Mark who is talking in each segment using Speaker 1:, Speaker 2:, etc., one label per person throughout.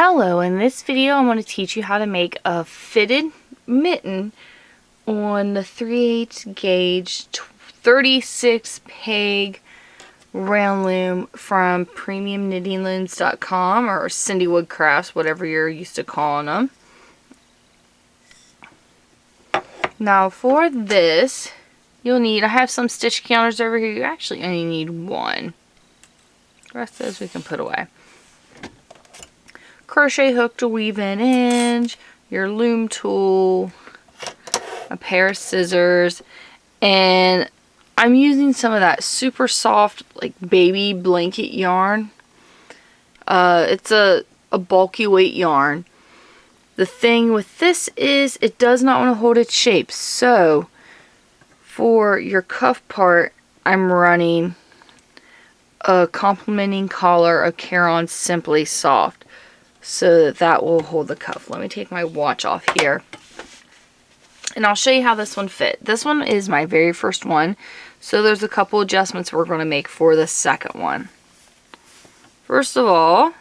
Speaker 1: Hello, in this video I'm going to teach you how to make a fitted mitten on the 3/8 gauge 36 peg round loom from premiumknittinglooms.com or Cindy Woodcrafts, whatever you're used to calling them. Now for this, you'll need, I have some stitch counters over here. You actually only need one. The rest of those we can put away. Crochet hook to weave in inch, your loom tool, a pair of scissors, and I'm using some of that super soft like baby blanket yarn. It's a bulky weight yarn. The thing with this is it does not want to hold its shape, so for your cuff part I'm running a complementing collar of Caron Simply Soft, so that will hold the cuff. Let me take my watch off here and I'll show you how this one fit. This one is my very first one, so there's a couple adjustments we're going to make for the second one. First of all,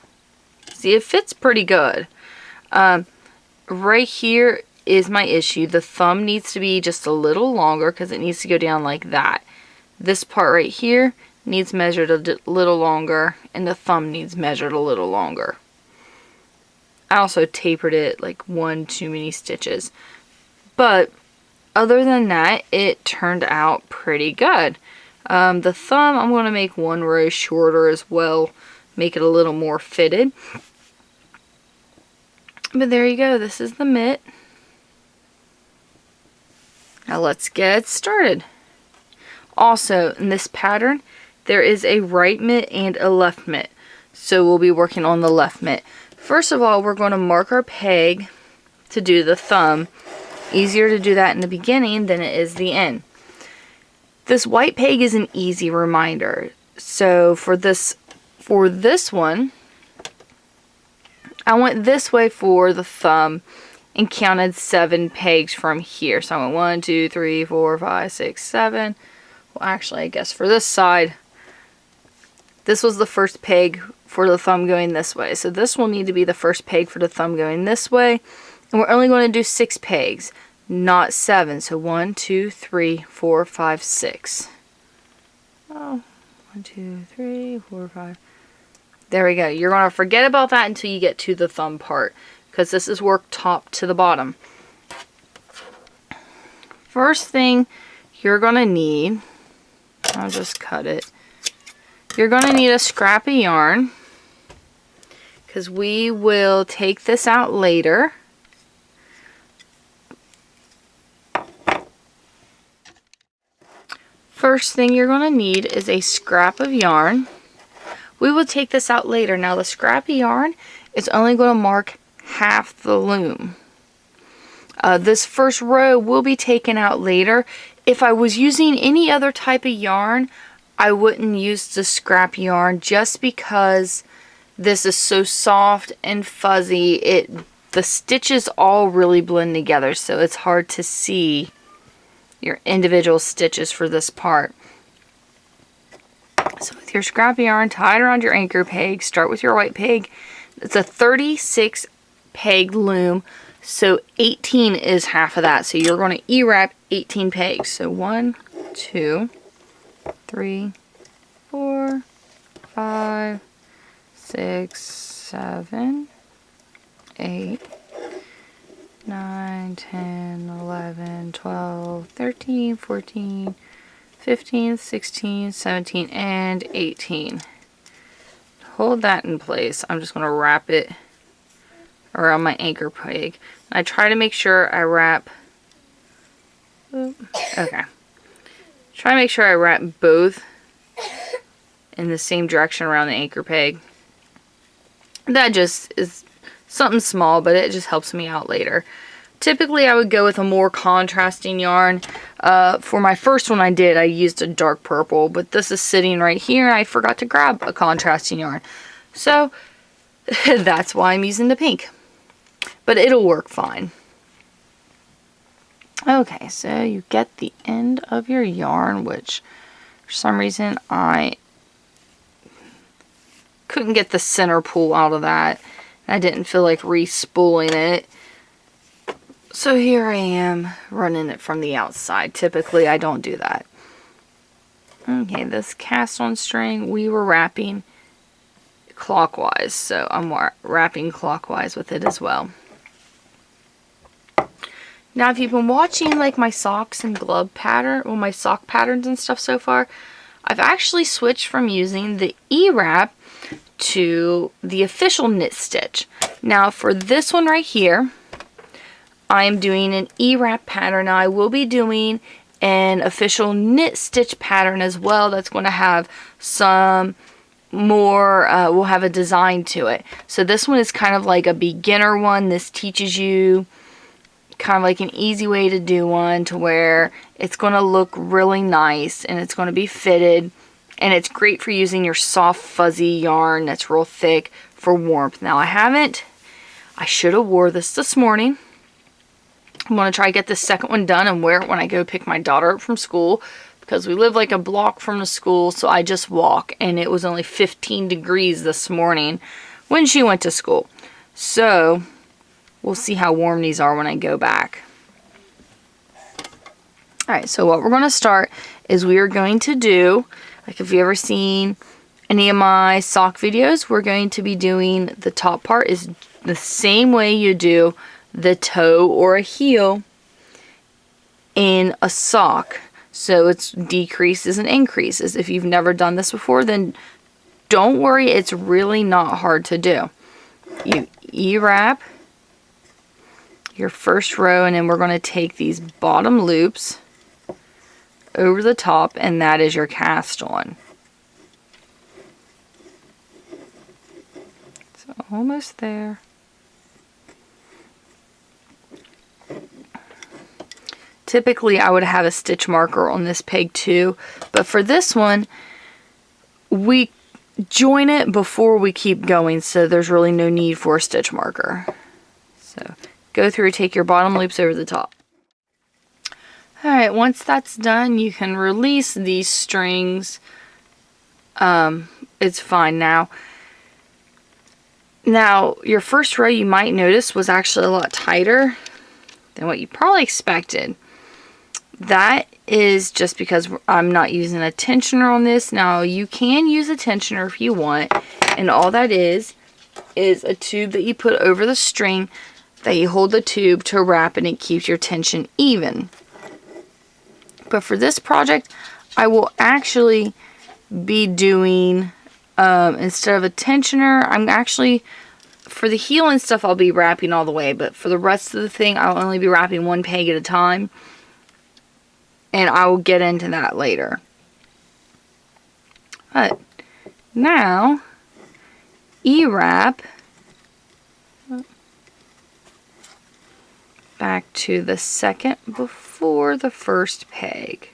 Speaker 1: see, it fits pretty good. Right here is my issue. The thumb needs to be just a little longer because it needs to go down like that. This part right here needs measured a little longer, and the thumb needs measured a little longer. I also tapered it like one too many stitches. But other than that, it turned out pretty good. The thumb, I'm going to make one row shorter as well, make it a little more fitted. But there you go, this is the mitt. Now let's get started. Also, in this pattern, there is a right mitt and a left mitt. So we'll be working on the left mitt. First of all, we're going to mark our peg to do the thumb. Easier to do that in the beginning than it is the end. This white peg is an easy reminder. So for this one, I went this way for the thumb and counted 7 pegs from here. So I went 1, 2, 3, 4, 5, 6, 7. Well, actually, I guess for this side, this was the first peg for the thumb going this way. So this will need to be the first peg for the thumb going this way. And we're only going to do 6 pegs, not 7. So 1, 2, 3, 4, 5, 6. Oh, 1, 2, 3, 4, 5. There we go. You're going to forget about that until you get to the thumb part, because this is work top to the bottom. First thing you're going to need, I'll just cut it. You're going to need a scrap of yarn, because we will take this out later. First thing you're going to need is a scrap of yarn. We will take this out later. Now the scrap of yarn is only going to mark half the loom. This first row will be taken out later. If I was using any other type of yarn, I wouldn't use the scrap yarn just because this is so soft and fuzzy. The stitches all really blend together, so it's hard to see your individual stitches for this part. So with your scrap yarn, tie it around your anchor peg. Start with your white peg. It's a 36 peg loom, so 18 is half of that. So you're going to E-wrap 18 pegs. So 1, 2, 3, 4, 5, 6, 7, 8, 9, 10, 11, 12, 13, 14, 15, 16, 17, and 18. Hold that in place. I'm just going to wrap it around my anchor peg. I try to make sure I wrap, okay. Try to make sure I wrap both in the same direction around the anchor peg. That just is something small, but it just helps me out later. Typically, I would go with a more contrasting yarn. For my first one I used a dark purple, but this is sitting right here. I forgot to grab a contrasting yarn. So, that's why I'm using the pink. But it'll work fine. Okay, so you get the end of your yarn, which for some reason I couldn't get the center pull out of that. I didn't feel like re-spooling it. So here I am running it from the outside. Typically I don't do that. Okay, this cast on string we were wrapping clockwise, so I'm wrapping clockwise with it as well. Now if you've been watching like my socks and glove pattern, well, my sock patterns and stuff so far, I've actually switched from using the E-wrap to the official knit stitch. Now for this one right here, I am doing an E-wrap pattern. Now I will be doing an official knit stitch pattern as well. That's going to have some more, we'll have a design to it. So this one is kind of like a beginner one. This teaches you kind of like an easy way to do one to where it's going to look really nice and it's going to be fitted, and it's great for using your soft fuzzy yarn that's real thick for warmth. Now I should have wore this morning. I'm going to try to get this second one done and wear it when I go pick my daughter up from school, because we live like a block from the school, so I just walk, and it was only 15 degrees this morning when she went to school. So we'll see how warm these are when I go back. Alright, so what we're going to start is we are going to do, like if you've ever seen any of my sock videos, we're going to be doing the top part is the same way you do the toe or a heel in a sock. So it's decreases and increases. If you've never done this before, then don't worry, it's really not hard to do. You E-wrap your first row, and then we're going to take these bottom loops over the top, and that is your cast on. So almost there. Typically I would have a stitch marker on this peg too, but for this one we join it before we keep going, so there's really no need for a stitch marker. So go through, take your bottom loops over the top. Alright, once that's done, you can release these strings. It's fine now. Now, your first row, you might notice, was actually a lot tighter than what you probably expected. That is just because I'm not using a tensioner on this. Now, you can use a tensioner if you want, and all that is a tube that you put over the string that you hold the tube to wrap, and it keeps your tension even. But for this project, I will actually be doing, instead of a tensioner, I'm actually, for the heel and stuff, I'll be wrapping all the way, but for the rest of the thing, I'll only be wrapping one peg at a time, and I will get into that later. But now, E-wrap back to the second before the first peg,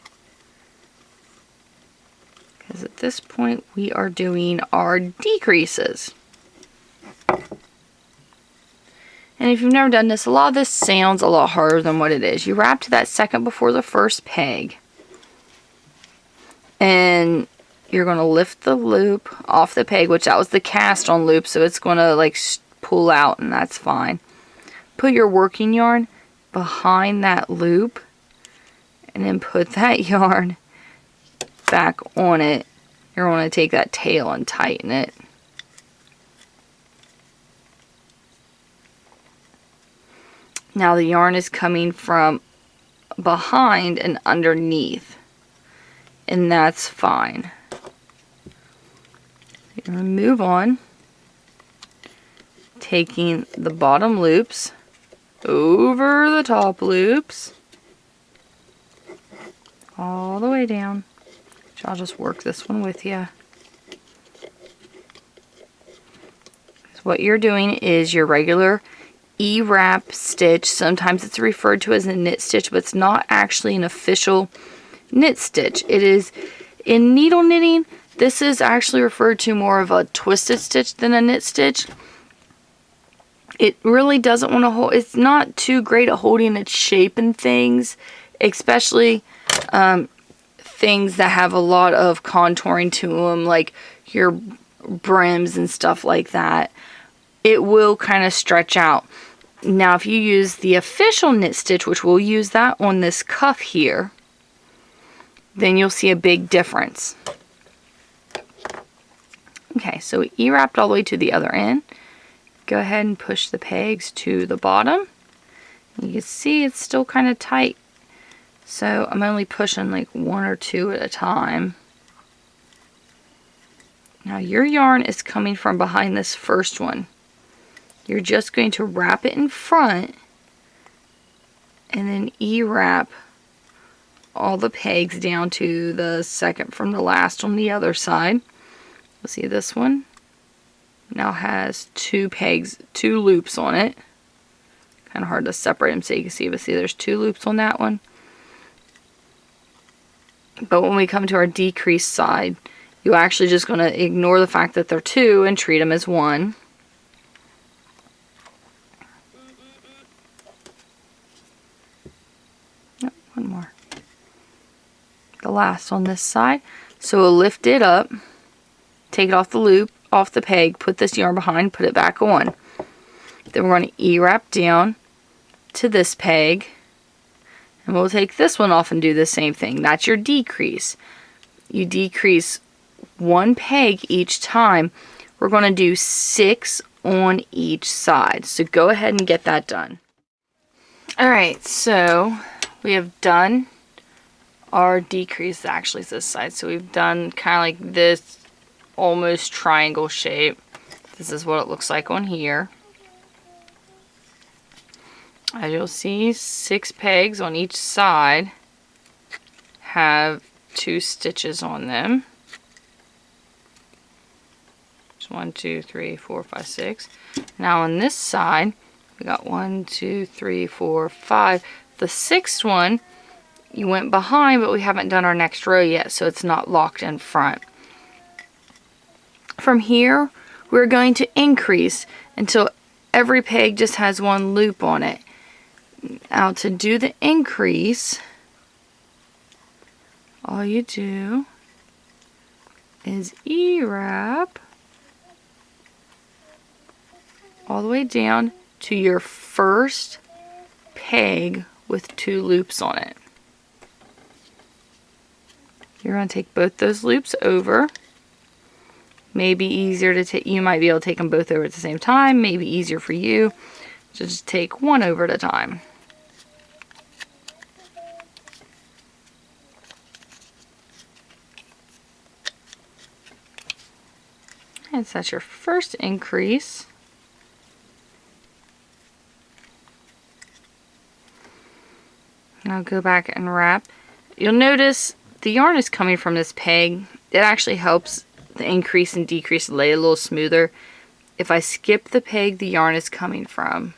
Speaker 1: because at this point we are doing our decreases. And if you've never done this, a lot of this sounds a lot harder than what it is. You wrap to that second before the first peg, and you're going to lift the loop off the peg, which that was the cast on loop, so it's going to like pull out, and that's fine. Put your working yarn behind that loop, and then put that yarn back on it. You're going to take that tail and tighten it. Now the yarn is coming from behind and underneath, and that's fine. You're going to move on, taking the bottom loops over the top loops all the way down. Which I'll just work this one with you. So what you're doing is your regular E-wrap stitch. Sometimes it's referred to as a knit stitch, but it's not actually an official knit stitch. It is, in needle knitting, this is actually referred to more of a twisted stitch than a knit stitch. It really doesn't want to hold, it's not too great at holding its shape and things, especially things that have a lot of contouring to them, like your brims and stuff like that. it will kind of stretch out. Now if you use the official knit stitch, which we'll use that on this cuff here, then you'll see a big difference. Okay, so we E-wrapped all the way to the other end. Go ahead and push the pegs to the bottom. You can see it's still kind of tight. So I'm only pushing like 1 or 2 at a time. Now your yarn is coming from behind this first one. You're just going to wrap it in front and then E-wrap all the pegs down to the second from the last on the other side. You'll see this one now has 2 pegs, 2 loops on it. Kind of hard to separate them so you can see, but see there's 2 loops on that one. But when we come to our decreased side, you're actually just going to ignore the fact that they're 2 and treat them as 1. Nope, one more. The last on this side. So we'll lift it up, take it off the loop, off the peg, put this yarn behind, put it back on. Then we're going to E-wrap down to this peg, and we'll take this one off and do the same thing. That's your decrease. You decrease 1 peg each time. We're going to do 6 on each side. So go ahead and get that done. Alright, so we have done our decrease. Actually it's this side. So we've done kind of like this almost triangle shape. This is what it looks like on here. As you'll see, 6 pegs on each side have 2 stitches on them. There's 1, 2, 3, 4, 5, 6. Now on this side, we got 1, 2, 3, 4, 5. The 6th one, you went behind, but we haven't done our next row yet, so it's not locked in front. From here, we're going to increase until every peg just has 1 loop on it. Now to do the increase, all you do is E-wrap all the way down to your first peg with 2 loops on it. You're going to take both those loops over. Maybe easier to take, you might be able to take them both over at the same time, maybe easier for you to just take one over at a time. And so that's your first increase. Now go back and wrap. You'll notice the yarn is coming from this peg. It actually helps the increase and decrease lay a little smoother. If I skip the peg the yarn is coming from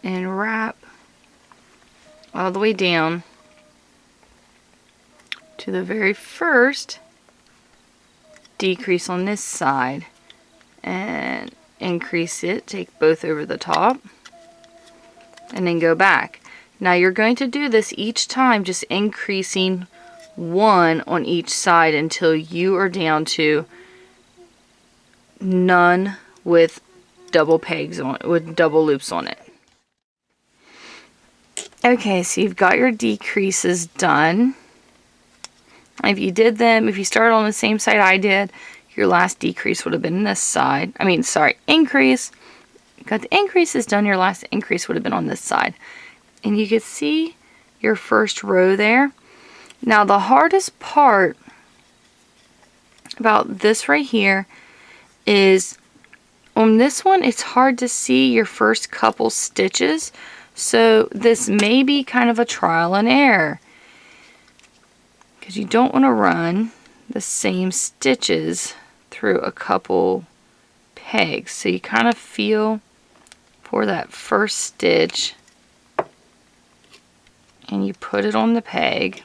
Speaker 1: and wrap all the way down to the very first decrease on this side and increase it, take both over the top and then go back. Now you're going to do this each time, just increasing 1 on each side until you are down to none with double pegs on, with double loops on it. Okay, so you've got your decreases done. If you did them, if you started on the same side I did, your last decrease would have been this side. Increase. Got the increases done, your last increase would have been on this side. And you can see your first row there. Now the hardest part about this right here is on this one it's hard to see your first couple stitches, so this may be kind of a trial and error because you don't want to run the same stitches through a couple pegs. So you kind of feel for that first stitch and you put it on the peg.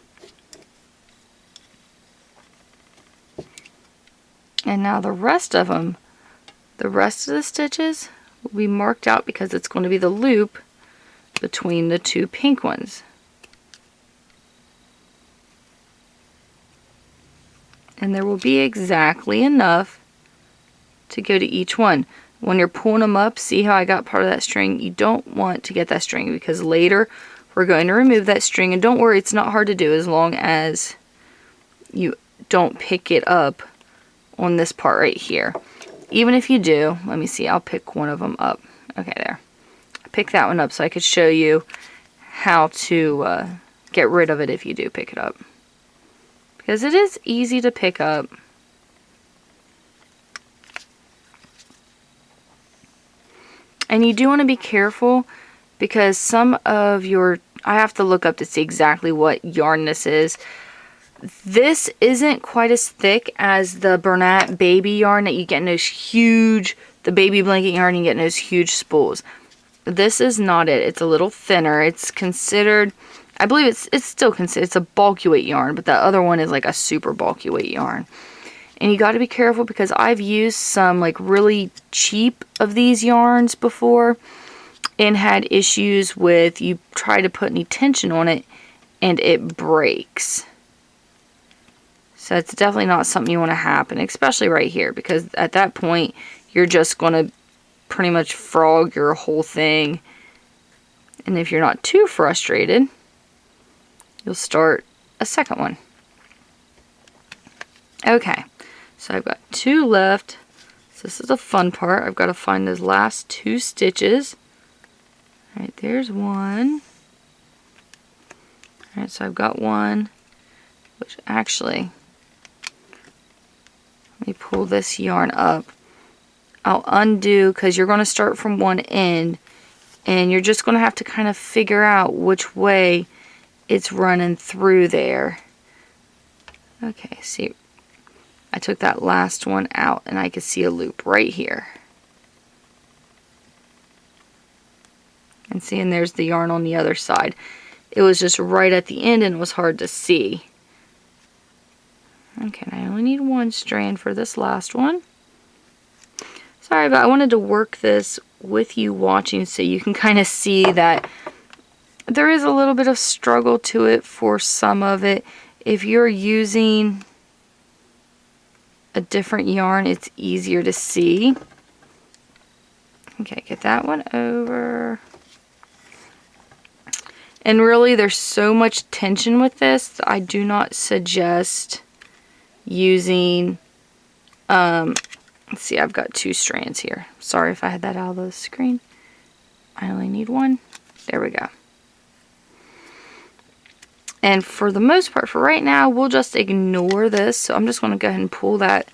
Speaker 1: And now the rest of them, the rest of the stitches will be marked out because it's going to be the loop between the 2 pink ones. And there will be exactly enough to go to each one. When you're pulling them up, see how I got part of that string? You don't want to get that string because later we're going to remove that string. And don't worry, it's not hard to do as long as you don't pick it up on this part right here. Even if you do, let me see, I'll pick one of them up. Okay, there. I picked that one up so I could show you how to get rid of it if you do pick it up. Because it is easy to pick up. And you do want to be careful because some of your, I have to look up to see exactly what yarn this is. This isn't quite as thick as the Bernat baby yarn that you get in those huge, the baby blanket yarn you get in those huge spools. This is not it. It's a little thinner. It's considered, I believe it's still considered, it's a bulky weight yarn, but the other one is like a super bulky weight yarn. And you got to be careful because I've used some like really cheap of these yarns before and had issues with you try to put any tension on it and it breaks. So it's definitely not something you want to happen, especially right here, because at that point you're just going to pretty much frog your whole thing. And if you're not too frustrated, you'll start a second one. Okay, so I've got 2 left. So this is the fun part. I've got to find those last 2 stitches. All right, there's one. All right, so I've got one, which actually, let me pull this yarn up. I'll undo because you're going to start from one end and you're just going to have to kind of figure out which way it's running through there. Okay, see, I took that last one out and I could see a loop right here. And see, and there's the yarn on the other side. It was just right at the end and it was hard to see. Okay, I only need 1 strand for this last one. Sorry, but I wanted to work this with you watching so you can kind of see that there is a little bit of struggle to it for some of it. If you're using a different yarn, it's easier to see. Okay, get that one over. And really, there's so much tension with this, I do not suggest using, let's see, I've got 2 strands here. Sorry if I had that out of the screen. I only need 1. There we go. And for the most part, for right now, we'll just ignore this. So I'm just going to go ahead and pull that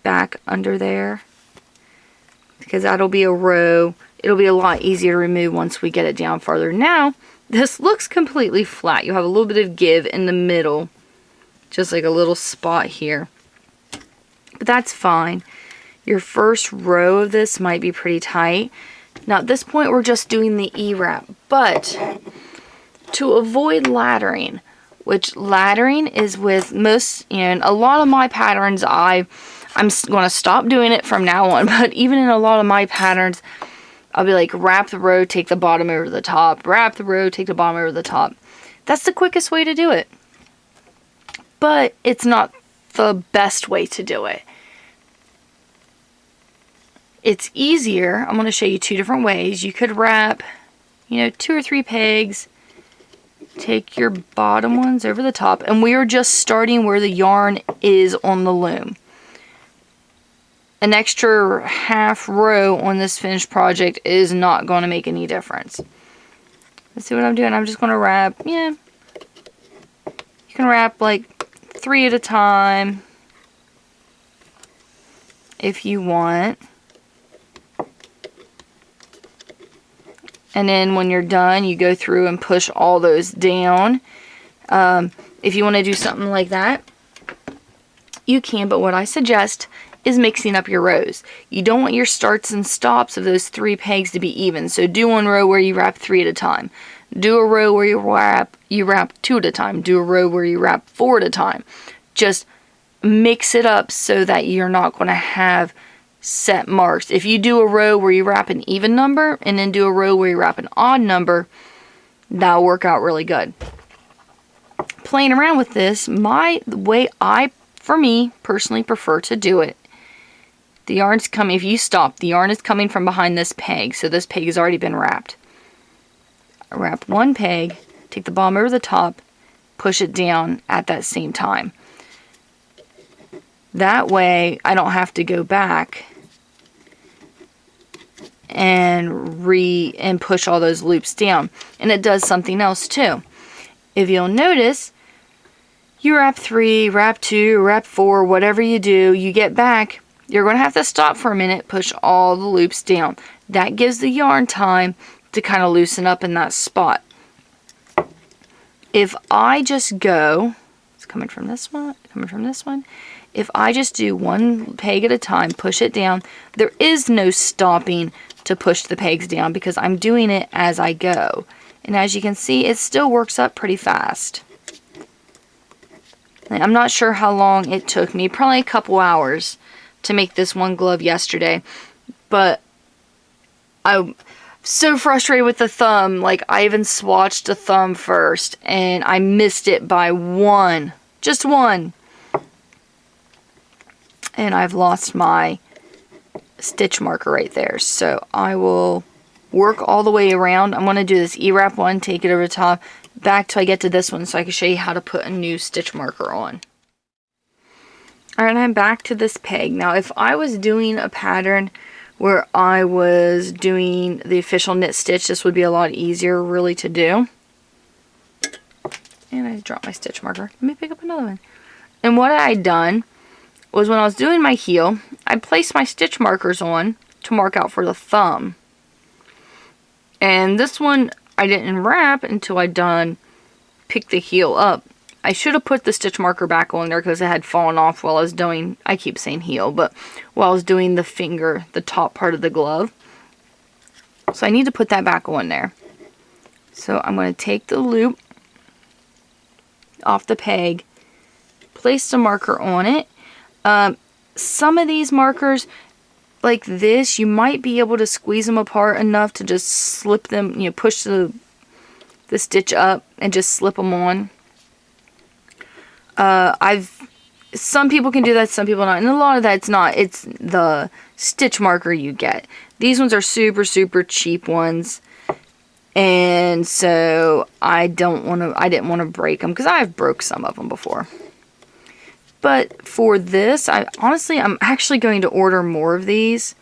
Speaker 1: back under there. Because that'll be a row. It'll be a lot easier to remove once we get it down farther. Now, this looks completely flat. You'll have a little bit of give in the middle. Just like a little spot here. But that's fine. Your first row of this might be pretty tight. Now at this point we're just doing the E-wrap. But to avoid laddering, which laddering is with most, in a lot of my patterns, I'm going to stop doing it from now on. But even in a lot of my patterns, I'll be like, wrap the row, take the bottom over the top. Wrap the row, take the bottom over the top. That's the quickest way to do it. But it's not the best way to do it. It's easier. I'm going to show you 2 different ways. You could wrap, 2 or 3 pegs. Take your bottom ones over the top. And we are just starting where the yarn is on the loom. An extra half row on this finished project is not going to make any difference. Let's see what I'm doing. I'm just going to wrap, you can wrap like 3 at a time if you want. And then when you're done, you go through and push all those down. If you want to do something like that, you can, but what I suggest is mixing up your rows. You don't want your starts and stops of those 3 pegs to be even. So do one row where you wrap 3 at a time. Do a row where you wrap 2 at a time. Do a row where you wrap 4 at a time. Just mix it up so that you're not going to have set marks. If you do a row where you wrap an even number and then do a row where you wrap an odd number, that'll work out really good. Playing around with this, the way for me personally prefer to do it The yarn's coming, if you stop, the yarn is coming from behind this peg, so this peg has already been wrapped. Wrap one peg, take the bottom over the top, push it down at that same time. That way, I don't have to go back and push all those loops down. And it does something else too. If you'll notice, you wrap 3, wrap 2, wrap 4, whatever you do, you get back, you're going to have to stop for a minute, push all the loops down. That gives the yarn time to kind of loosen up in that spot. If I just go, it's coming from this one, coming from this one. If I just do one peg at a time, push it down, there is no stopping to push the pegs down because I'm doing it as I go. And as you can see, it still works up pretty fast. And I'm not sure how long it took me, probably a couple hours to make this one glove yesterday. But I'm so frustrated with the thumb. Like, I even swatched the thumb first and I missed it by one. Just one. And I've lost my stitch marker right there. So I will work all the way around. I'm going to do this E-wrap one, take it over the top, back till I get to this one so I can show you how to put a new stitch marker on. Alright, I'm back to this peg. Now, if I was doing a pattern where I was doing the official knit stitch, this would be a lot easier really to do. And I dropped my stitch marker. Let me pick up another one. And what I had done was when I was doing my heel, I placed my stitch markers on to mark out for the thumb. And this one I didn't wrap until I picked the heel up. I should have put the stitch marker back on there because it had fallen off while I was doing, I keep saying heel, but while I was doing the finger, the top part of the glove. So I need to put that back on there. So I'm going to take the loop off the peg, place the marker on it. Some of these markers, like this, you might be able to squeeze them apart enough to just slip them, you know, push the stitch up and just slip them on. Some people can do that, some people not, and a lot of that's not. It's the stitch marker you get. These ones are super, super cheap ones, and so I didn't want to break them because I've broke some of them before. But for this, I'm actually going to order more of these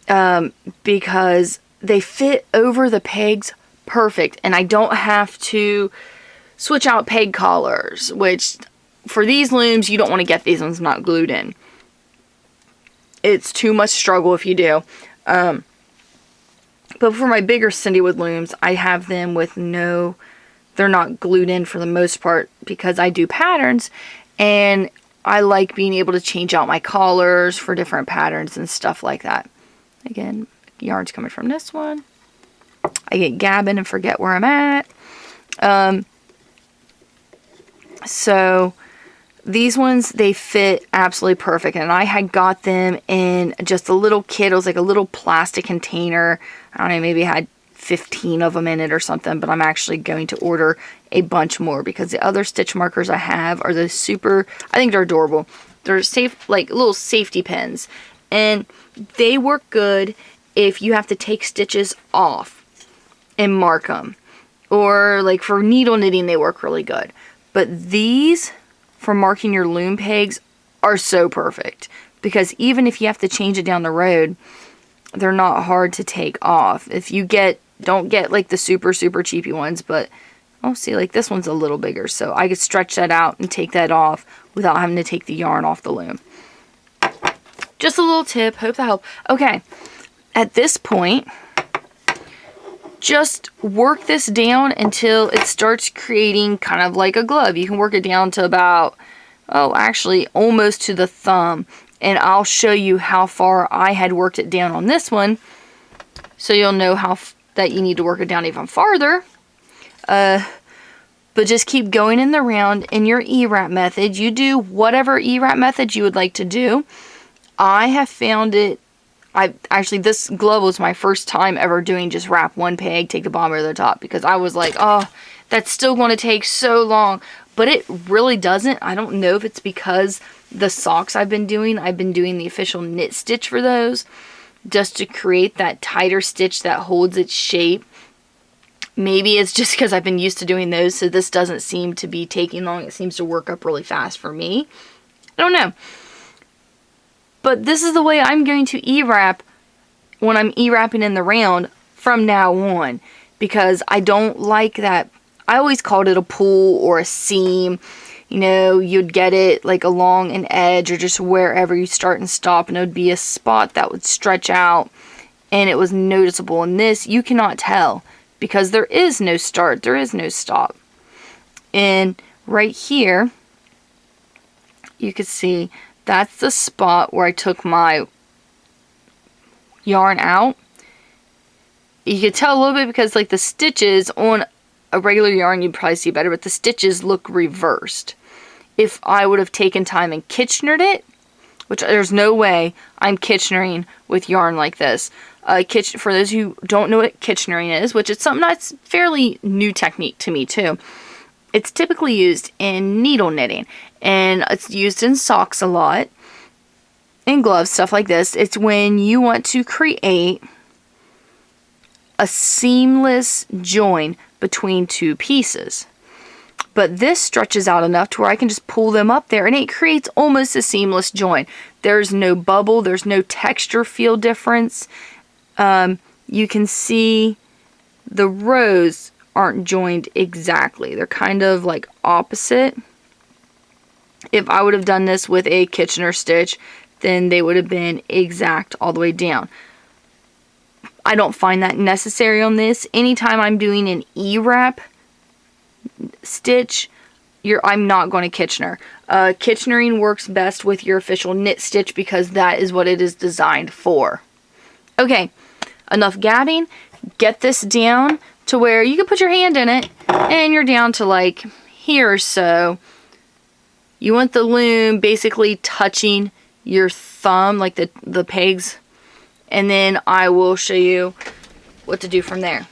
Speaker 1: because they fit over the pegs perfect, and I don't have to switch out peg collars, which for these looms, you don't want to get these ones not glued in. It's too much struggle if you do. But for my bigger Cindywood looms, I have them with they're not glued in for the most part because I do patterns and I like being able to change out my collars for different patterns and stuff like that. Again, yarn's coming from this one. I get gabbing and forget where I'm at. So these ones, they fit absolutely perfect, and I had got them in just a little kit. It was like a little plastic container. I don't know, maybe it had 15 of them in it or something, but I'm actually going to order a bunch more because the other stitch markers I have are the I think they're adorable. They're safe, like little safety pins, and they work good if you have to take stitches off and mark them, or like for needle knitting, they work really good. But these, for marking your loom pegs, are so perfect. Because even if you have to change it down the road, they're not hard to take off. If you don't get like the super, super cheapy ones, but, oh, see, like this one's a little bigger. So I could stretch that out and take that off without having to take the yarn off the loom. Just a little tip. Hope that helped. Okay. At this point, just work this down until it starts creating kind of like a glove. You can work it down to about, actually almost to the thumb. And I'll show you how far I had worked it down on this one, so you'll know that you need to work it down even farther. But just keep going in the round in your E-wrap method. You do whatever E-wrap method you would like to do. I have found it, this glove was my first time ever doing just wrap one peg, take the bottom over the top, because I was like, oh, That's still going to take so long, but it really doesn't. I don't know if it's because the socks I've been doing the official knit stitch for those, just to create that tighter stitch that holds its shape. Maybe it's just because I've been used to doing those, so this doesn't seem to be taking long. It seems to work up really fast for me. I don't know. But this is the way I'm going to E-wrap when I'm E-wrapping in the round from now on, because I don't like that. I always called it a pull or a seam. You know, you'd get it like along an edge or just wherever you start and stop, and it would be a spot that would stretch out, and it was noticeable. In this, you cannot tell because there is no start, there is no stop. And right here, you can see that's the spot where I took my yarn out. You can tell a little bit because like the stitches on a regular yarn you'd probably see better, but the stitches look reversed. If I would have taken time and Kitchenered it, which there's no way I'm Kitchenering with yarn like this. For those who don't know what Kitchenering is, which is something that's fairly new technique to me too. It's typically used in needle knitting, and it's used in socks a lot, in gloves, stuff like this. It's when you want to create a seamless join between two pieces. But this stretches out enough to where I can just pull them up there, and it creates almost a seamless join. There's no bubble, there's no texture feel difference. You can see the rows aren't joined exactly. They're kind of like opposite. If I would have done this with a Kitchener stitch, then they would have been exact all the way down. I don't find that necessary on this. Anytime I'm doing an E-wrap stitch, I'm not going to Kitchener. Kitchenering works best with your official knit stitch because that is what it is designed for. Okay, enough gabbing. Get this down to where you can put your hand in it and you're down to like here or so. You want the loom basically touching your thumb, like the pegs, and then I will show you what to do from there.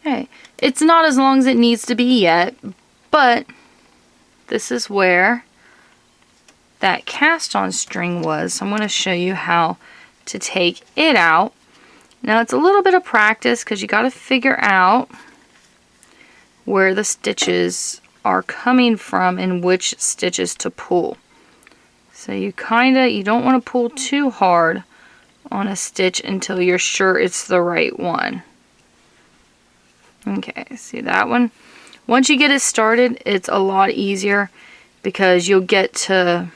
Speaker 1: Okay, it's not as long as it needs to be yet, but this is where that cast on string was. So I'm going to show you how to take it out. Now it's a little bit of practice because you got to figure out where the stitches are coming from and which stitches to pull. So you don't want to pull too hard on a stitch until you're sure it's the right one. Okay, see that one? Once you get it started, it's a lot easier because you'll get the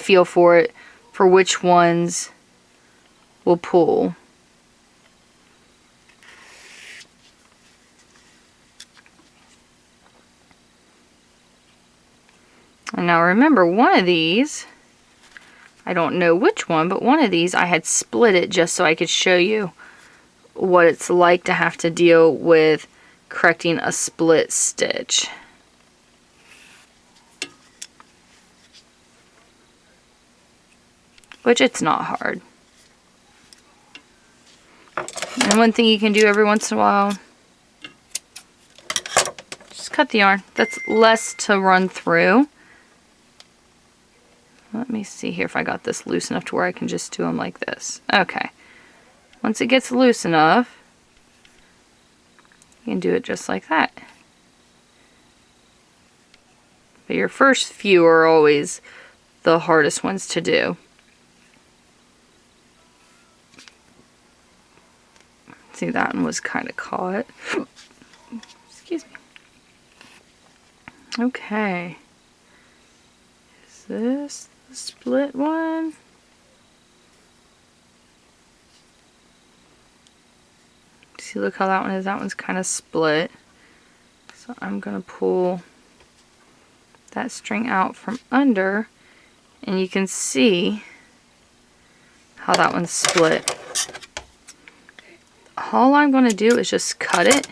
Speaker 1: feel for it, for which ones will pull. And now remember, one of these, I don't know which one, but one of these I had split it just so I could show you what it's like to have to deal with correcting a split stitch. Which it's not hard. And one thing you can do every once in a while, just cut the yarn. That's less to run through. Let me see here if I got this loose enough to where I can just do them like this. Okay. Once it gets loose enough, you can do it just like that. But your first few are always the hardest ones to do. See, that one was kind of caught. Excuse me. Okay. Is this the split one? See, look how that one is. That one's kind of split. So I'm going to pull that string out from under, and you can see how that one's split. All I'm going to do is just cut it.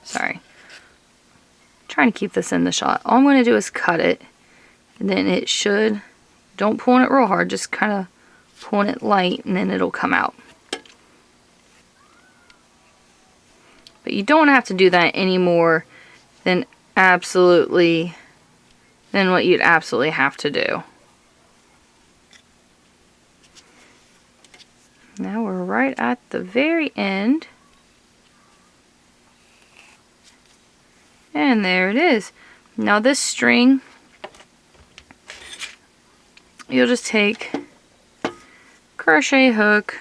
Speaker 1: Sorry. I'm trying to keep this in the shot. All I'm going to do is cut it, and then it should, don't pull on it real hard, just kind of pull on it light, and then it'll come out. But you don't have to do that any more than what you'd absolutely have to do. Now we're right at the very end. And there it is. Now this string, you'll just take crochet hook.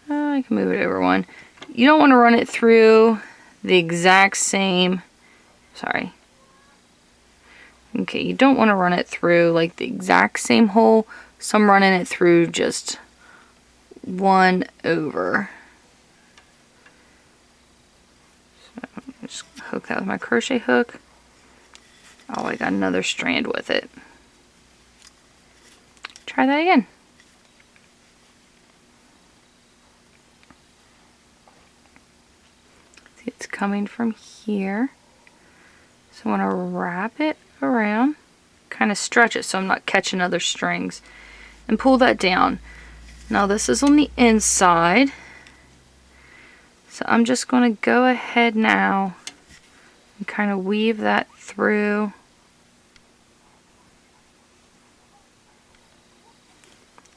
Speaker 1: I can move it over one. You don't want to run it through the exact same, sorry. Okay, you don't want to run it through like the exact same hole. So I'm running it through just one over. So just hook that with my crochet hook. Oh, I got another strand with it. Try that again. See, it's coming from here. So I want to wrap it around, kind of stretch it so I'm not catching other strings, and pull that down. Now this is on the inside, so I'm just going to go ahead now and kind of weave that through.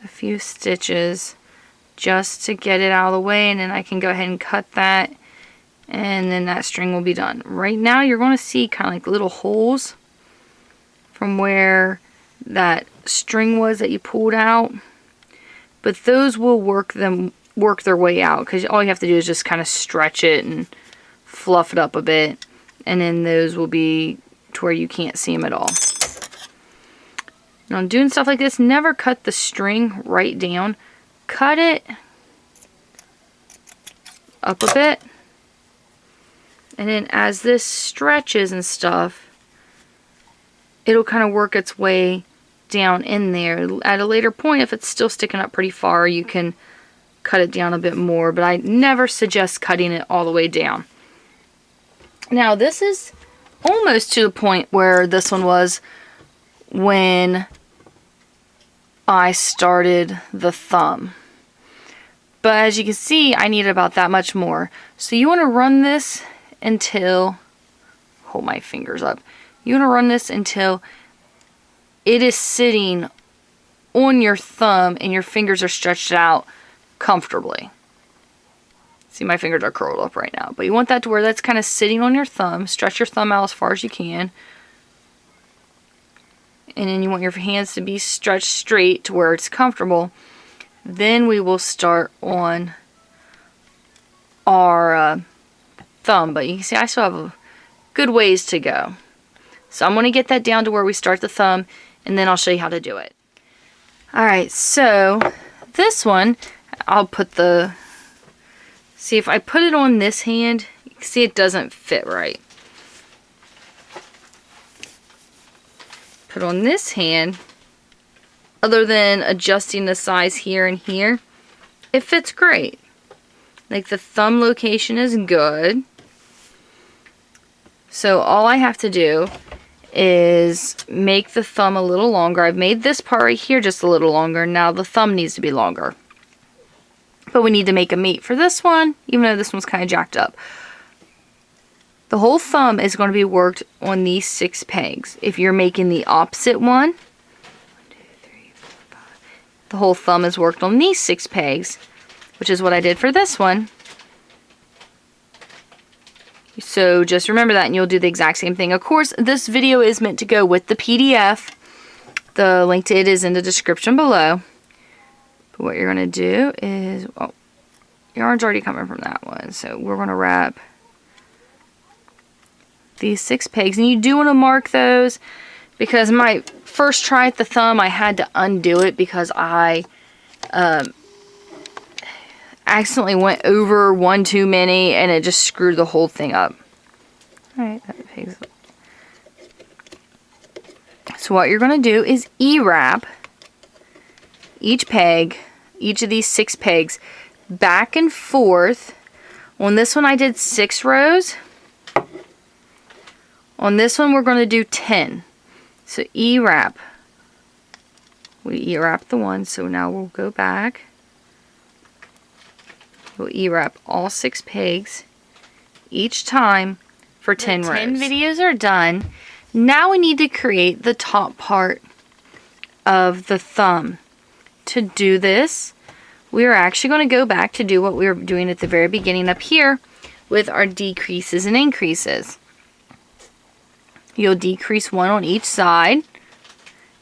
Speaker 1: A few stitches just to get it out of the way, and then I can go ahead and cut that, and then that string will be done. Right now you're going to see kind of like little holes from where that string was that you pulled out, but those will work their way out, because all you have to do is just kind of stretch it and fluff it up a bit, and then those will be to where you can't see them at all. Now, doing stuff like this, never cut the string right down. Cut it up a bit, and then as this stretches and stuff, it'll kind of work its way down in there. At a later point, if it's still sticking up pretty far, you can cut it down a bit more, but I never suggest cutting it all the way down. Now, this is almost to the point where this one was when I started the thumb. But as you can see, I need about that much more. So you want to run this until, hold my fingers up, you want to run this until it is sitting on your thumb and your fingers are stretched out comfortably. See, my fingers are curled up right now. But you want that to where that's kind of sitting on your thumb. Stretch your thumb out as far as you can. And then you want your hands to be stretched straight to where it's comfortable. Then we will start on our thumb. But you can see I still have a good ways to go. So I'm going to get that down to where we start the thumb, and then I'll show you how to do it. Alright, so this one, I'll put the, see if I put it on this hand, you can see it doesn't fit right. Put on this hand, other than adjusting the size here and here, it fits great. Like the thumb location is good. So all I have to do is make the thumb a little longer. I've made this part right here just a little longer. Now the thumb needs to be longer. But we need to make a mate for this one, even though this one's kind of jacked up. The whole thumb is going to be worked on these 6 pegs. If you're making the opposite one, 1, 2, 3, 4, 5, the whole thumb is worked on these 6 pegs, which is what I did for this one. So just remember that, and you'll do the exact same thing. Of course, this video is meant to go with the PDF. The link to it is in the description below. But what you're going to do is, oh, yarn's already coming from that one. So we're going to wrap these 6 pegs. And you do want to mark those, because my first try at the thumb, I had to undo it because I accidentally went over one too many, and it just screwed the whole thing up. Alright, that peg's up. So what you're going to do is E-wrap each peg, each of these 6 pegs, back and forth. On this one I did 6 rows. On this one we're going to do 10. So E-wrap. We E-wrap the one, so now we'll go back. You'll E-wrap all 6 pegs each time for 10 rows. 10 videos are done. Now we need to create the top part of the thumb. To do this, we are actually going to go back to do what we were doing at the very beginning up here with our decreases and increases. You'll decrease 1 on each side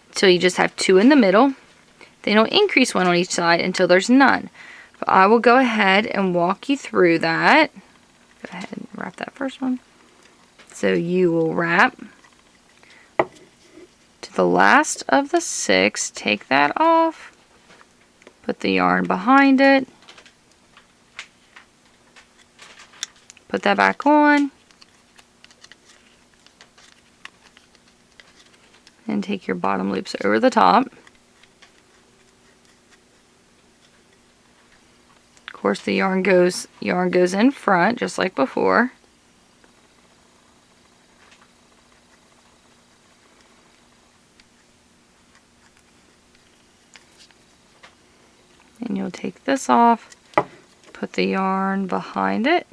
Speaker 1: until you just have 2 in the middle. Then you'll increase 1 on each side until there's none. But I will go ahead and walk you through that. Go ahead and wrap that first one. So you will wrap to the last of the 6, take that off, put the yarn behind it, put that back on, and take your bottom loops over the top. Of course, the yarn goes in front just like before. And you'll take this off, put the yarn behind it,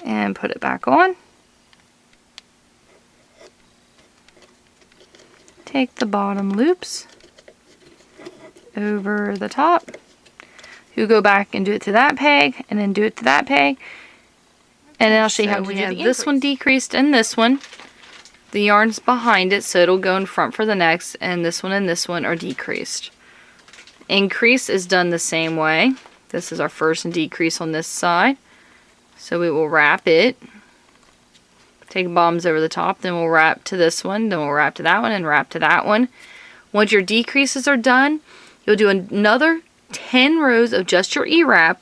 Speaker 1: and put it back on. Take the bottom loops over the top. You go back and do it to that peg, and then do it to that peg. And then I'll show you how we have this one decreased and this one. The yarn's behind it, so it'll go in front for the next, and this one are decreased. Increase is done the same way. This is our first decrease on this side. So we will wrap it. Take bottoms over the top, then we'll wrap to this one, then we'll wrap to that one, and wrap to that one. Once your decreases are done, you'll do another 10 rows of just your E-wrap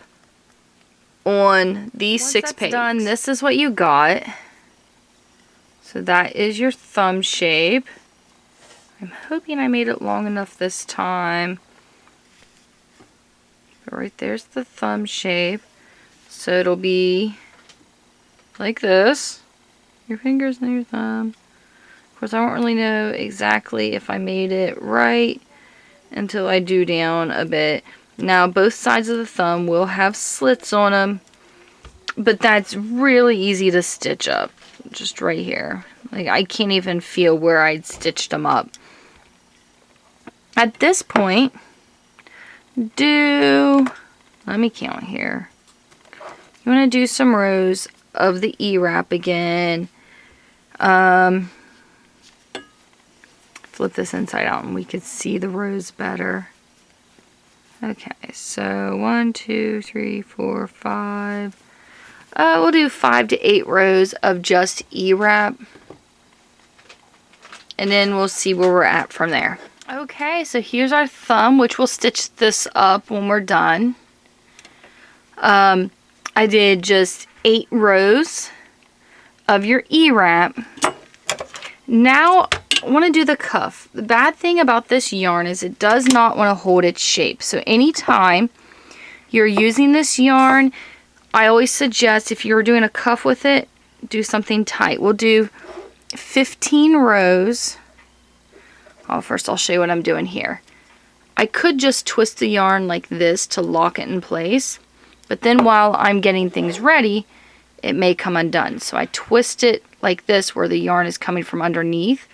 Speaker 1: on these 6 pegs. Done, this is what you got. So that is your thumb shape. I'm hoping I made it long enough this time. But right there's the thumb shape. So it'll be like this. Your fingers and your thumb. Of course, I won't really know exactly if I made it right until I do down a bit. Now, both sides of the thumb will have slits on them, but that's really easy to stitch up. Just right here. Like, I can't even feel where I'd stitched them up. At this point, let me count here. You want to do some rows of the E-wrap again. Flip this inside out and we could see the rows better. Okay, so 1, 2, 3, 4, 5. We'll do 5 to 8 rows of just E-wrap. And then we'll see where we're at from there. Okay, so here's our thumb, which we'll stitch this up when we're done. I did just 8 rows of your E-wrap. Now I want to do the cuff. The bad thing about this yarn is it does not want to hold its shape. So anytime you're using this yarn, I always suggest if you're doing a cuff with it, do something tight. We'll do 15 rows. First I'll show you what I'm doing here. I could just twist the yarn like this to lock it in place, but then while I'm getting things ready, it may come undone. So I twist it like this where the yarn is coming from underneath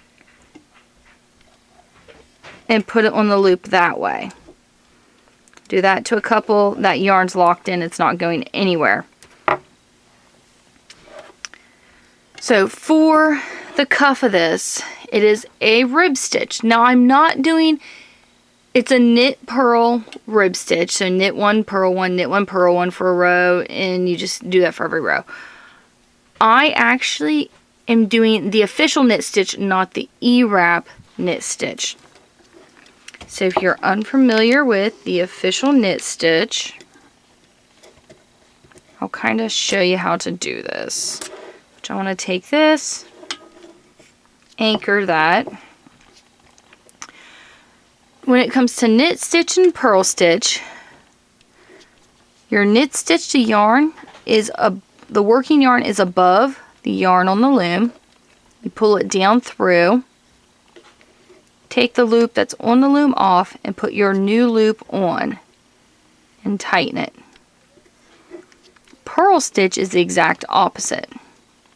Speaker 1: and put it on the loop that way. Do that to a couple. That yarn's locked in. It's not going anywhere. So for the cuff of this, it is a rib stitch. Now I'm not doing, it's a knit purl rib stitch. So knit 1, purl 1, knit 1, purl 1 for a row, and you just do that for every row. I actually am doing the official knit stitch, not the E-wrap knit stitch. So if you're unfamiliar with the official knit stitch, I'll kind of show you how to do this. Which I want to take this, anchor that. When it comes to knit stitch and purl stitch, your knit stitch to yarn is the working yarn is above the yarn on the loom. You pull it down through. Take the loop that's on the loom off and put your new loop on and tighten it. purl stitch is the exact opposite.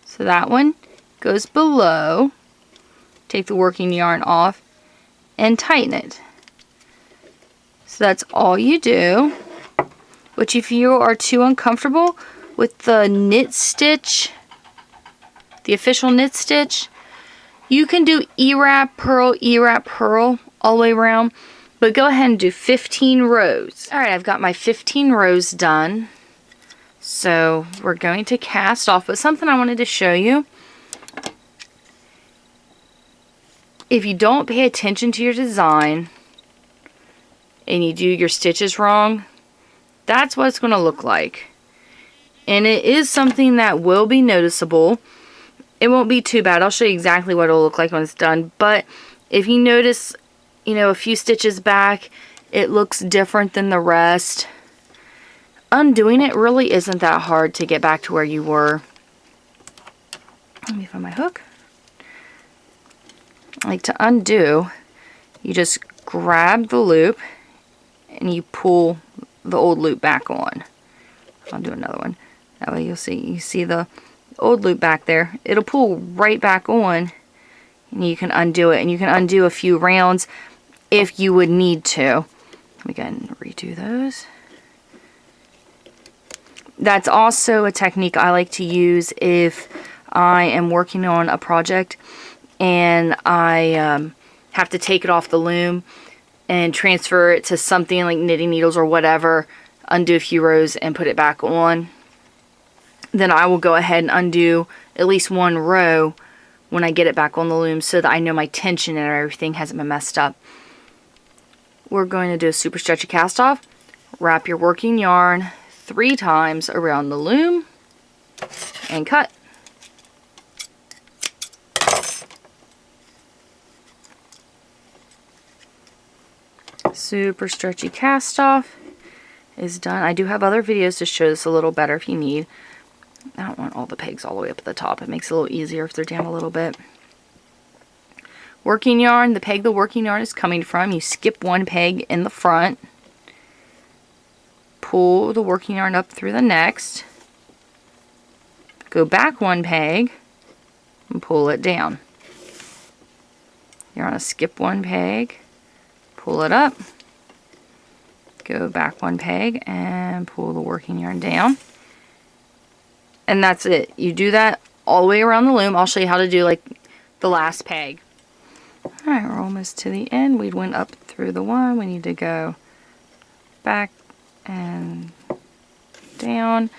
Speaker 1: So that one goes below. Take the working yarn off and tighten it. So that's all you do. Which if you are too uncomfortable with the knit stitch, the official knit stitch, you can do E-wrap, purl, all the way around. But go ahead and do 15 rows. Alright, I've got my 15 rows done. So we're going to cast off. But something I wanted to show you. If you don't pay attention to your design and you do your stitches wrong, that's what it's going to look like. And it is something that will be noticeable. It won't be too bad. I'll show you exactly what it'll look like when it's done. But if you notice, you know, a few stitches back, it looks different than the rest. Undoing it really isn't that hard to get back to where you were. Let me find my hook. Like to undo, you just grab the loop and you pull the old loop back on. I'll do another one. That way you see the old loop back there. It'll pull right back on and you can undo it. And you can undo a few rounds if you would need to. Let me go ahead and redo those. That's also a technique I like to use if I am working on a project and I have to take it off the loom and transfer it to something like knitting needles or whatever, undo a few rows and put it back on. Then I will go ahead and undo at least one row when I get it back on the loom so that I know my tension and everything hasn't been messed up. We're going to do a super stretchy cast off. Wrap your working yarn 3 times around the loom and cut. Super stretchy cast off is done. I do have other videos to show this a little better if you need. I don't want all the pegs all the way up at the top. It makes it a little easier if they're down a little bit. Working yarn, the peg the working yarn is coming from, you skip one peg in the front. Pull the working yarn up through the next. Go back one peg and pull it down. You're going to skip one peg, pull it up, go back one peg and pull the working yarn down. And that's it. You do that all the way around the loom. I'll show you how to do like the last peg. Alright, we're almost to the end. We went up through the one. We need to go back and down.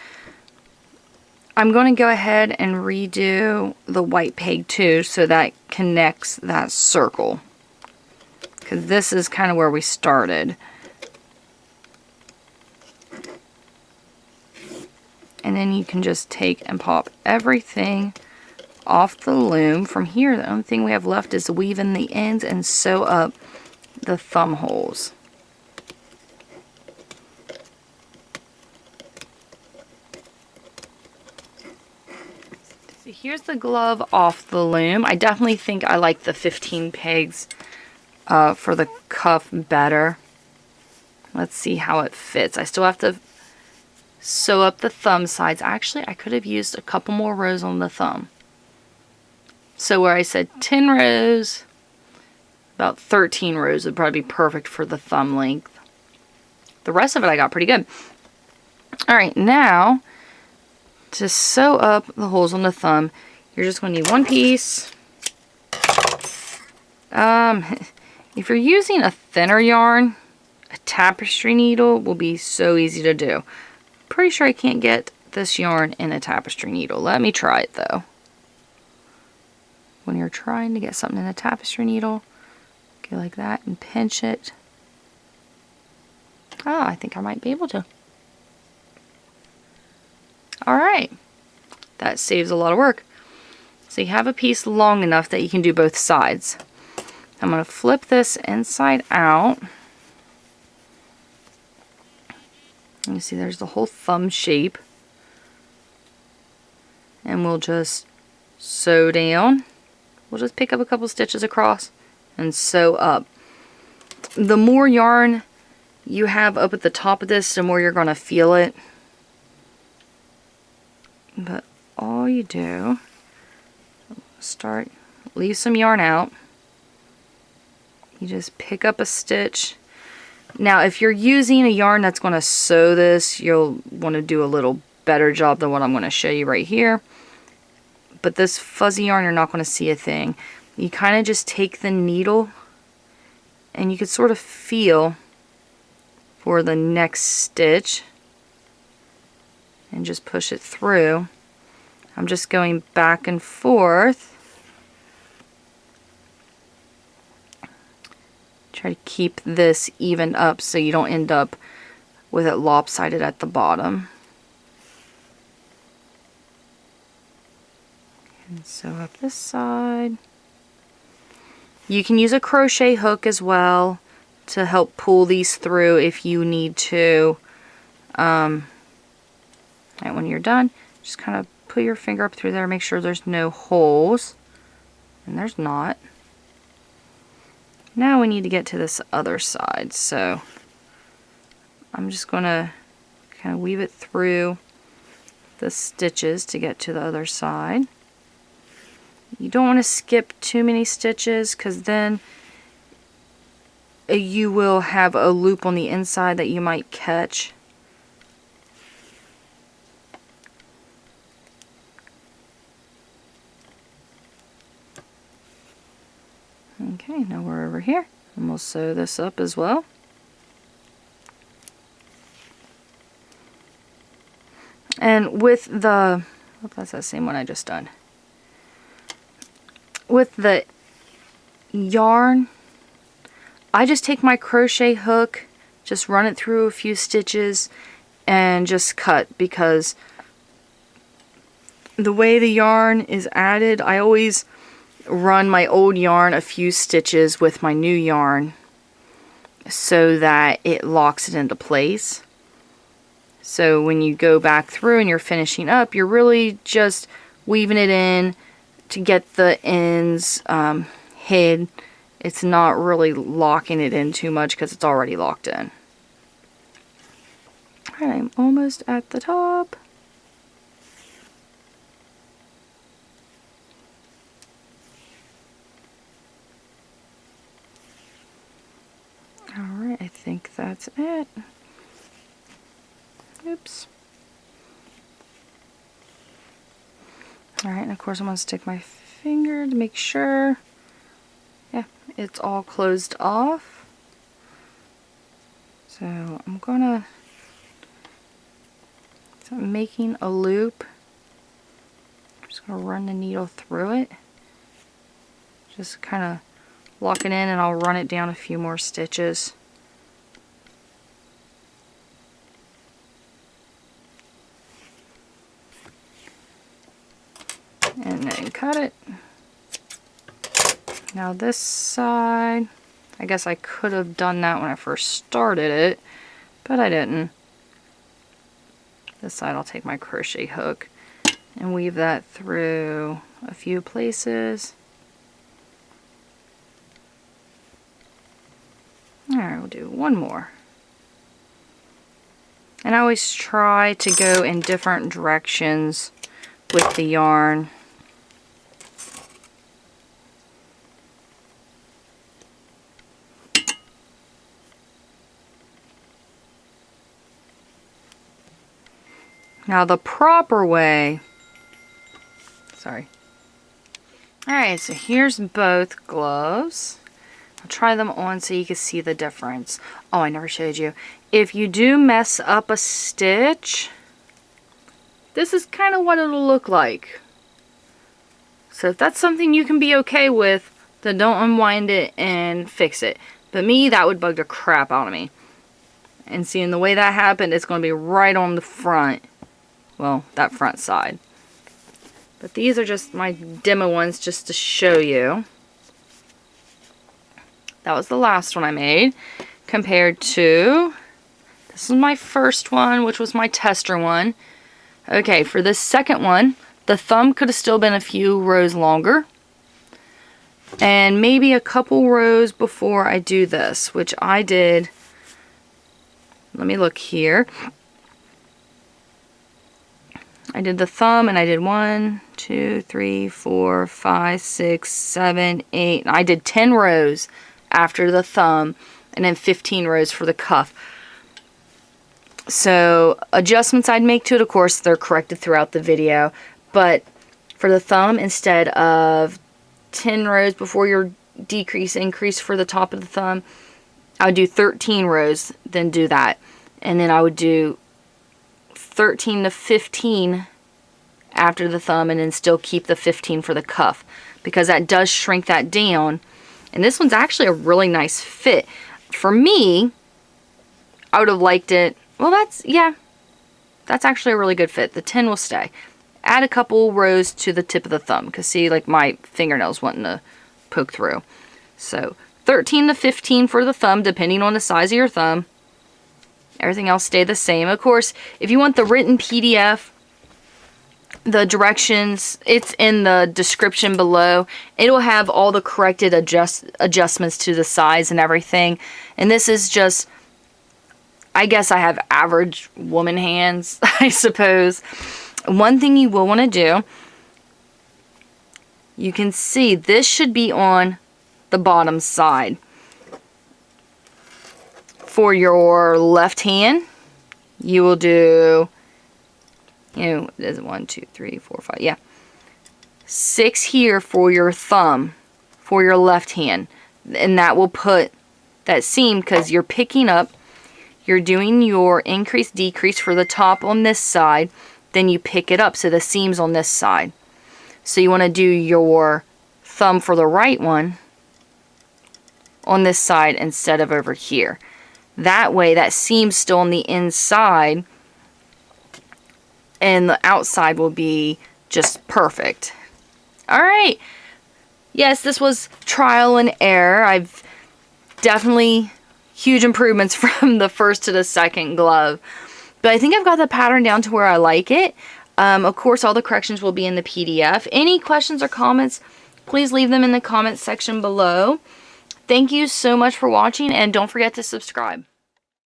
Speaker 1: I'm going to go ahead and redo the white peg too so that connects that circle. Because this is kind of where we started. And then you can just take and pop everything off the loom. From here, the only thing we have left is weave in the ends and sew up the thumb holes. So here's the glove off the loom. I definitely think I like the 15 pegs for the cuff better. Let's see how it fits. I still have to sew up the thumb sides. Actually, I could have used a couple more rows on the thumb. So where I said 10 rows, about 13 rows would probably be perfect for the thumb length. The rest of it I got pretty good. Alright, now to sew up the holes on the thumb, you're just going to need one piece. If you're using a thinner yarn, a tapestry needle will be so easy to do. Pretty sure I can't get this yarn in a tapestry needle. Let me try it though. When you're trying to get something in a tapestry needle, go like that and pinch it. Ah, I think I might be able to. Alright, that saves a lot of work. So you have a piece long enough that you can do both sides. I'm going to flip this inside out. You see there's the whole thumb shape. And we'll just sew down. We'll just pick up a couple stitches across and sew up. The more yarn you have up at the top of this, the more you're going to feel it. But all you do, leave some yarn out. You just pick up a stitch. Now, if you're using a yarn that's going to sew this, you'll want to do a little better job than what I'm going to show you right here. But this fuzzy yarn, you're not going to see a thing. You kind of just take the needle and you can sort of feel for the next stitch and just push it through. I'm just going back and forth. Try to keep this evened up so you don't end up with it lopsided at the bottom. And sew up this side. You can use a crochet hook as well to help pull these through if you need to. And when you're done, just kind of put your finger up through there, make sure there's no holes. And there's not. Now we need to get to this other side, so I'm just going to kind of weave it through the stitches to get to the other side. You don't want to skip too many stitches because then you will have a loop on the inside that you might catch. Okay, now we're over here, and we'll sew this up as well. And with the, oh, that's that same one I just done. With the yarn, I just take my crochet hook, just run it through a few stitches, and just cut, because the way the yarn is added, I always run my old yarn a few stitches with my new yarn so that it locks it into place. So when you go back through and you're finishing up, you're really just weaving it in to get the ends hid. It's not really locking it in too much because it's already locked in. Alright, I'm almost at the top. Alright, I think that's it. Oops. Alright, and of course I'm going to stick my finger to make sure, yeah, it's all closed off. So I'm going to, making a loop. I'm just going to run the needle through it. Just kind of lock it in, and I'll run it down a few more stitches. And then cut it. Now this side, I guess I could have done that when I first started it, but I didn't. This side I'll take my crochet hook and weave that through a few places. Alright, we'll do one more. And I always try to go in different directions with the yarn. Now the proper way, sorry. Alright, so here's both gloves. I'll try them on so you can see the difference. Oh, I never showed you. If you do mess up a stitch, this is kind of what it'll look like. So if that's something you can be okay with, then don't unwind it and fix it. But me, that would bug the crap out of me. And seeing the way that happened, it's going to be right on the front. Well, that front side. But these are just my demo ones just to show you. That was the last one I made. Compared to, this is my first one, which was my tester one. Okay, for this second one, the thumb could have still been a few rows longer. And maybe a couple rows before I do this, which I did. Let me look here. I did the thumb, and I did 1, 2, 3, 4, 5, 6, 7, 8. I did 10 rows after the thumb, and then 15 rows for the cuff. So adjustments I'd make to it, of course, they're corrected throughout the video. But for the thumb, instead of 10 rows before your decrease, increase for the top of the thumb, I would do 13 rows, then do that. And then I would do 13 to 15 after the thumb, and then still keep the 15 for the cuff, because that does shrink that down. And this one's actually a really nice fit. For me, I would have liked it. Well, that's actually a really good fit. The 10 will stay. Add a couple rows to the tip of the thumb, because see, like my fingernails wanting to poke through. So 13 to 15 for the thumb, depending on the size of your thumb. Everything else stay the same. Of course, if you want the written PDF, the directions, it's in the description below. It'll have all the corrected adjustments to the size and everything. And this is just, I guess I have average woman hands, I suppose. One thing you will want to do, you can see this should be on the bottom side. For your left hand, you will do, there's 1, 2, 3, 4, 5, yeah. 6 here for your thumb, for your left hand. And that will put that seam, because you're picking up, you're doing your increase, decrease for the top on this side, then you pick it up, so the seam's on this side. So you want to do your thumb for the right one on this side instead of over here. That way, that seam's still on the inside, and the outside will be just perfect. Alright. Yes, this was trial and error. I've definitely huge improvements from the first to the second glove. But I think I've got the pattern down to where I like it. Of course, all the corrections will be in the PDF. Any questions or comments, please leave them in the comments section below. Thank you so much for watching, and don't forget to subscribe.